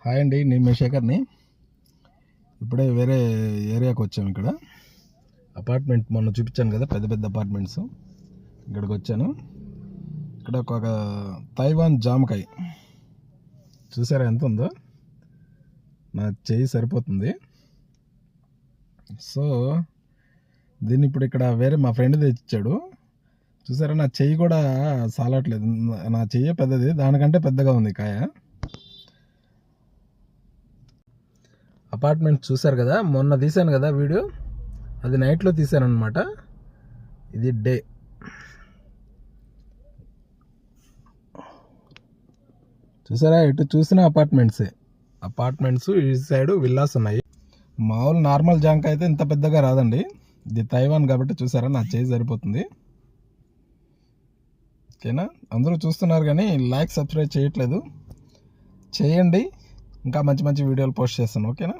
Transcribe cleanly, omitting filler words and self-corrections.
Hi అండి, నేను మీ శేఖర్ని. ఇప్పుడే వేరే ఏరియాకి వచ్చాము. ఇక్కడ అపార్ట్మెంట్ మొన్న చూపించాను కదా, పెద్ద పెద్ద అపార్ట్మెంట్స్. ఇక్కడికి వచ్చాను. ఇక్కడ ఒక తైవాన్ జామకాయ చూసారా ఎంత ఉందో, నా చెయ్యి సరిపోతుంది. సో దీన్ని ఇప్పుడు ఇక్కడ వేరే మా ఫ్రెండ్ తెచ్చాడు. చూసారా, నా చెయ్యి కూడా సాలట్లేదు. నా చెయ్యి పెద్దది, దానికంటే పెద్దగా ఉంది కాయ. అపార్ట్మెంట్ చూశారు కదా, మొన్న తీశాను కదా వీడియో, అది నైట్లో తీశాను అనమాట. ఇది డే. చూసారా, ఎటు చూసినా అపార్ట్మెంట్స్ ఈ సైడ్ విల్లాస్ ఉన్నాయి. మామూలు నార్మల్ జాంకాయ అయితే ఇంత పెద్దగా రాదండి. ఇది తైవాన్ కాబట్టి చూసారా, నా చేయి సరిపోతుంది. ఓకేనా, అందరూ చూస్తున్నారు కానీ లైక్ సబ్స్క్రైబ్ చేయట్లేదు. చేయండి, ఇంకా మంచి మంచి వీడియోలు పోస్ట్ చేస్తాను. ఓకేనా.